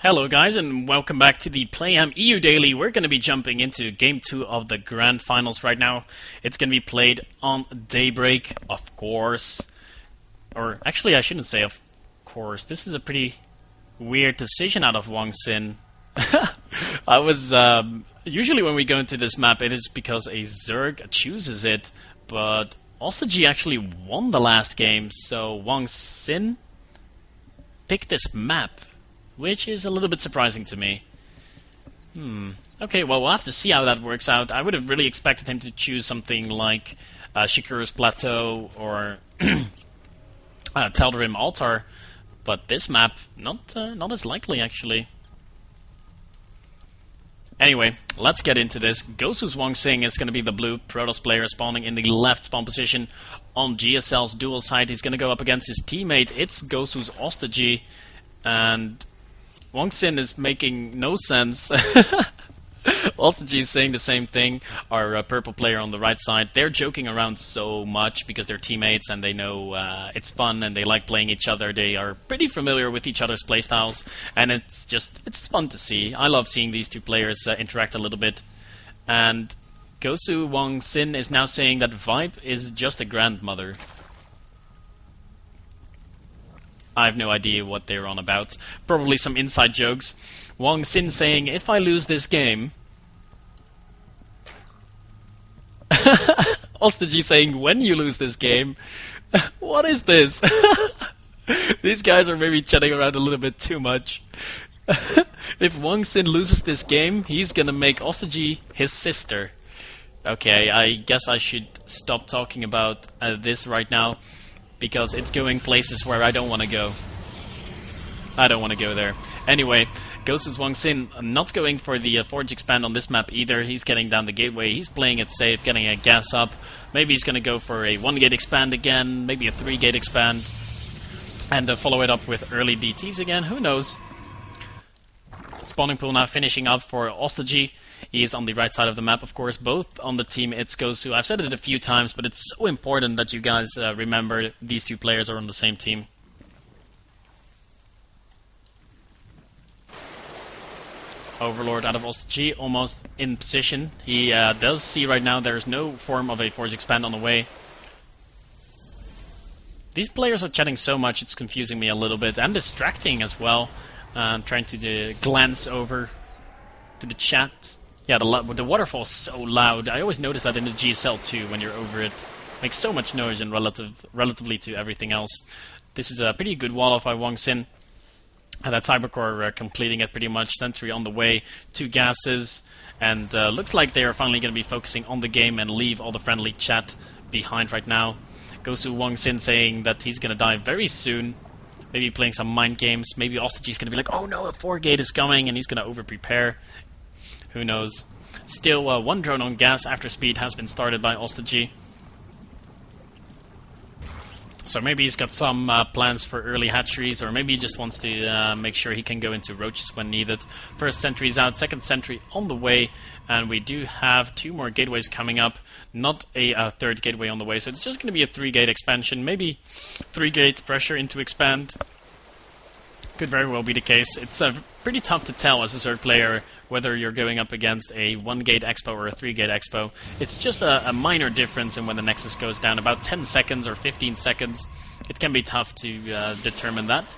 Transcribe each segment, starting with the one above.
Hello guys and welcome back to the Playhem EU Daily. We're going to be jumping into Game 2 of the Grand Finals right now. It's going to be played on Daybreak, of course. Or actually I shouldn't say of course. This is a pretty weird decision out of HwangSin. Usually when we go into this map it is because a Zerg chooses it, but ostojiy actually won the last game, so HwangSin picked this map, which is a little bit surprising to me. Okay, well, we'll have to see how that works out. I would have really expected him to choose something like Shikuru's Plateau or Teldarim Altar, but this map, not as likely, actually. Anyway, let's get into this. GoSu HwangSin is going to be the blue Protoss player spawning in the left spawn position on GSL's Dual Sight. He's going to go up against his teammate. It's GoSu ostojiy, and HwangSin is making no sense. ostojiy is saying the same thing. Our purple player on the right side, they're joking around so much because they're teammates and they know it's fun and they like playing each other. They are pretty familiar with each other's playstyles, and it's fun to see. I love seeing these two players interact a little bit. And GoSu HwangSin is now saying that Vibe is just a grandmother. I have no idea what they're on about. Probably some inside jokes. HwangSin saying, if I lose this game... ostojiy saying, when you lose this game... What is this? These guys are maybe chatting around a little bit too much. If HwangSin loses this game, he's gonna make ostojiy his sister. Okay, I guess I should stop talking about this right now, because it's going places where I don't want to go. I don't want to go there. Anyway, GoSu HwangSin not going for the Forge Expand on this map either. He's getting down the gateway. He's playing it safe, getting a gas up. Maybe he's going to go for a 1-gate expand again, maybe a 3-gate expand, and follow it up with early DTs again. Who knows? Spawning pool now finishing up for ostojiy. He is on the right side of the map, of course, both on the team. It's GoSu. I've said it a few times, but it's so important that you guys remember these two players are on the same team. Overlord out of ostojiy, almost in position. He does see right now there's no form of a Forge Expand on the way. These players are chatting so much, it's confusing me a little bit, and distracting as well. Trying to glance over to the chat. Yeah, the waterfall is so loud. I always notice that in the GSL too, when you're over it. Makes so much noise in relatively to everything else. This is a pretty good wall off by HwangSin. That Cybercore completing it pretty much. Sentry on the way, 2 gases. And looks like they are finally going to be focusing on the game and leave all the friendly chat behind right now. GoSu HwangSin saying that he's going to die very soon. Maybe playing some mind games. Maybe ostojiy is going to be like, oh no, a 4-gate is coming, and he's going to over-prepare. Who knows? Still, 1 drone on gas after speed has been started by ostojiy. So maybe he's got some plans for early hatcheries, or maybe he just wants to make sure he can go into roaches when needed. First sentry's out, second sentry on the way, and we do have 2 more gateways coming up. Not a 3rd gateway on the way, so it's just going to be a 3-gate expansion. Maybe 3-gate pressure into expand. Could very well be the case. It's pretty tough to tell as a Zerg player whether you're going up against a 1-gate expo or a 3-gate expo. It's just a minor difference in when the Nexus goes down, about 10 seconds or 15 seconds. It can be tough to determine that.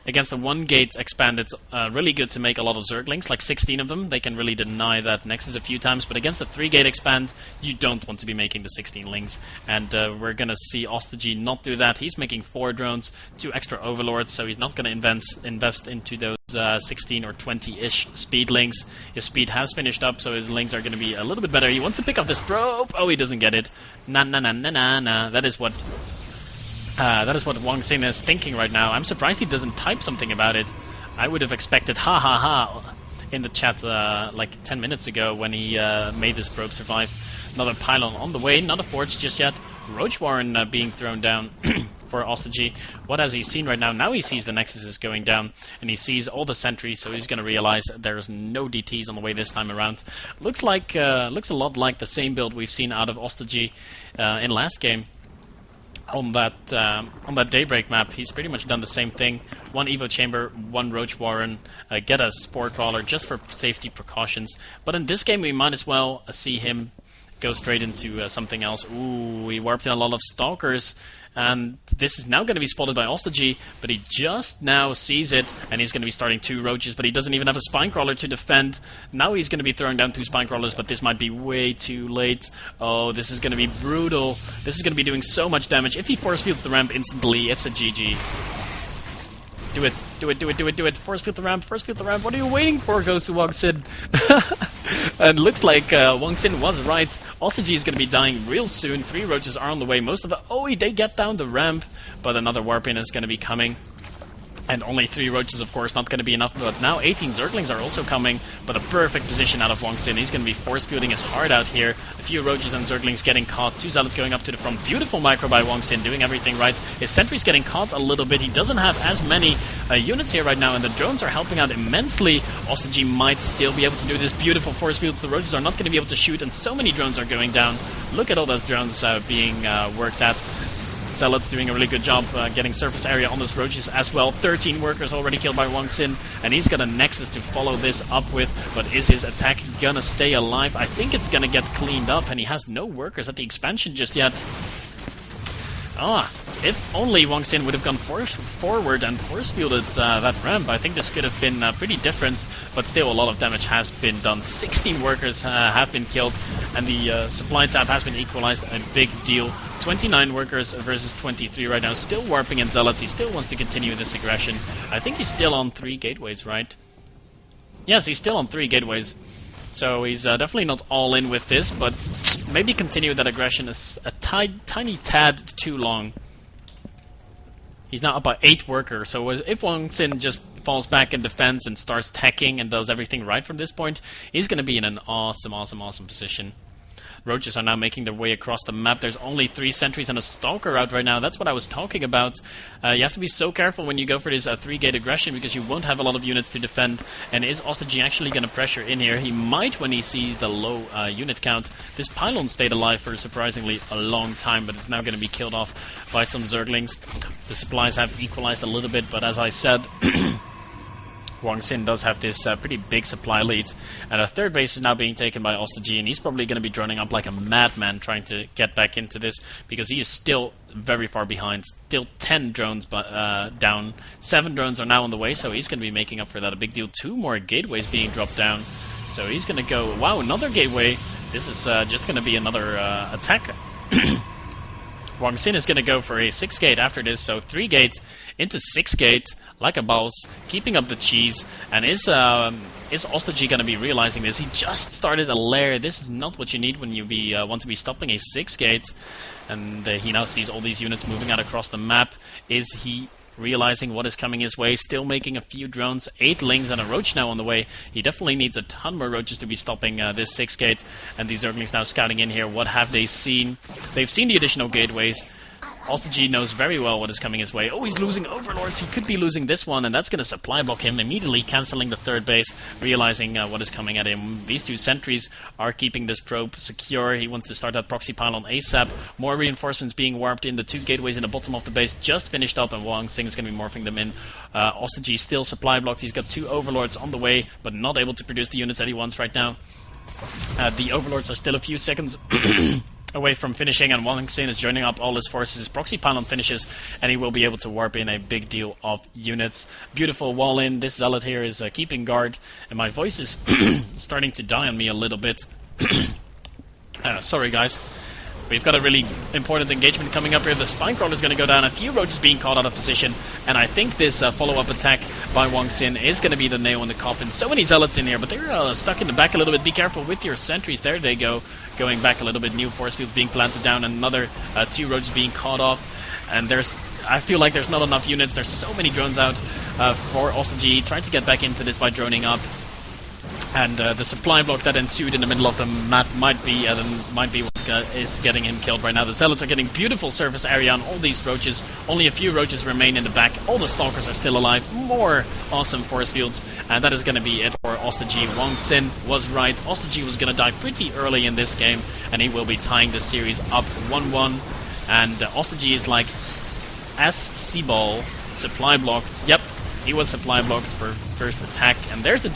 Against a 1-gate expand, it's really good to make a lot of Zerglings, like 16 of them. They can really deny that Nexus a few times, but against a 3-gate expand, you don't want to be making the 16 lings. And we're going to see ostojiy not do that. He's making 4 drones, 2 extra Overlords, so he's not going to invest into those 16 or 20-ish speed lings. His speed has finished up, so his lings are going to be a little bit better. He wants to pick up this probe. Oh, he doesn't get it. Nah. That is what HwangSin is thinking right now. I'm surprised he doesn't type something about it. I would have expected ha ha ha in the chat like 10 minutes ago when he made this probe survive. Another pylon on the way, not a forge just yet. Roach Warren being thrown down for ostojiy. What has he seen right now? Now he sees the Nexus is going down, and he sees all the sentries, so he's going to realize there's no DTs on the way this time around. Looks a lot like the same build we've seen out of ostojiy in last game. on that Daybreak map, he's pretty much done the same thing. One Evo Chamber, one Roach Warren, get a Spore Crawler just for safety precautions. But in this game, we might as well see him go straight into something else. Ooh, he warped in a lot of Stalkers. And this is now going to be spotted by ostojiy, but he just now sees it, and he's going to be starting 2 Roaches, but he doesn't even have a Spinecrawler to defend. Now he's going to be throwing down 2 Spinecrawlers, but this might be way too late. Oh, this is going to be brutal. This is going to be doing so much damage. If he force fields the ramp instantly, it's a GG. Do it, do it, do it, do it, do it. Force field the ramp, force field the ramp. What are you waiting for, GoSu HwangSin? And looks like HwangSin was right. ostojiy is going to be dying real soon. 3 Roaches are on the way. Most of the... Oh, they get down the ramp, but another warp-in is going to be coming. And only 3 Roaches, of course, not going to be enough. But now 18 Zerglings are also coming. But a perfect position out of HwangSin. He's going to be force-fielding his heart out here. A few Roaches and Zerglings getting caught. 2 Zealots going up to the front. Beautiful micro by HwangSin, doing everything right. His sentry's getting caught a little bit. He doesn't have as many units here right now. And the drones are helping out immensely. ostojiy might still be able to do this. Beautiful force fields. The Roaches are not going to be able to shoot. And so many drones are going down. Look at all those drones being worked at. Zealot's doing a really good job getting surface area on those Roaches as well. 13 workers already killed by HwangSin, and he's got a Nexus to follow this up with, but is his attack gonna stay alive? I think it's gonna get cleaned up, and he has no workers at the expansion just yet. If only HwangSin would have gone forward and force-fielded that ramp, I think this could have been pretty different, but still a lot of damage has been done. 16 workers have been killed, and the supply tab has been equalized, a big deal. 29 workers versus 23 right now, still warping in Zealots. He still wants to continue this aggression. I think he's still on 3 gateways, right? Yes, he's still on 3 gateways. So he's definitely not all in with this, but maybe continue that aggression is a tiny tad too long. He's now up by 8 workers, so if HwangSin just falls back in defense and starts teching and does everything right from this point, he's going to be in an awesome position. Roaches are now making their way across the map. There's only 3 sentries and a Stalker out right now. That's what I was talking about. You have to be so careful when you go for this 3-gate aggression because you won't have a lot of units to defend. And is ostojiy actually going to pressure in here? He might when he sees the low unit count. This pylon stayed alive for surprisingly a long time, but it's now going to be killed off by some Zerglings. The supplies have equalized a little bit, but as I said... HwangSin does have this pretty big supply lead, and a 3rd base is now being taken by ostojiy, and he's probably going to be droning up like a madman trying to get back into this, because he is still very far behind. Still 10 drones down. 7 drones are now on the way, so he's going to be making up for that. A big deal. 2 more gateways being dropped down, so he's going to go... Wow, another gateway. This is just going to be another attack. HwangSin is going to go for a 6-gate after this, so 3-gate into 6-gate. Like a boss, keeping up the cheese, and is ostojiy going to be realizing this? He just started a lair. This is not what you need when you want to be stopping a 6-gate, and he now sees all these units moving out across the map. Is he realizing what is coming his way? Still making a few drones, 8 Lings and a Roach now on the way. He definitely needs a ton more Roaches to be stopping this 6-gate, and these Zerglings now scouting in here. What have they seen? They've seen the additional gateways. ostojiy knows very well what is coming his way. Oh, he's losing Overlords. He could be losing this one, and that's going to supply block him, immediately cancelling the 3rd base, realizing what is coming at him. These 2 sentries are keeping this probe secure. He wants to start that proxy pylon ASAP. More reinforcements being warped in. The 2 gateways in the bottom of the base just finished up, and HwangSin is going to be morphing them in. ostojiy still supply blocked. He's got 2 Overlords on the way, but not able to produce the units that he wants right now. The Overlords are still a few seconds... away from finishing, and HwangSin is joining up all his forces. His proxy pylon finishes, and he will be able to warp in a big deal of units. Beautiful wall in. This Zealot here is keeping guard, and my voice is starting to die on me a little bit. Sorry, guys. We've got a really important engagement coming up here. The Spinecrawler is going to go down. A few Roaches being caught out of position. And I think this follow-up attack by HwangSin is going to be the nail in the coffin. So many Zealots in here, but they're stuck in the back a little bit. Be careful with your sentries. There they go. Going back a little bit. New force fields being planted down. Another 2 Roaches being caught off. And I feel like there's not enough units. There's so many drones out for ostojiy. Trying to get back into this by droning up. And the supply block that ensued in the middle of the map might be what is getting him killed right now. The Zealots are getting beautiful surface area on all these Roaches. Only a few Roaches remain in the back. All the Stalkers are still alive. More awesome force fields. And that is going to be it for ostojiy. HwangSin was right. ostojiy was going to die pretty early in this game. And he will be tying the series up 1-1. And ostojiy is like, as Seaball supply blocked, yep, he was supply blocked for first attack, and there's the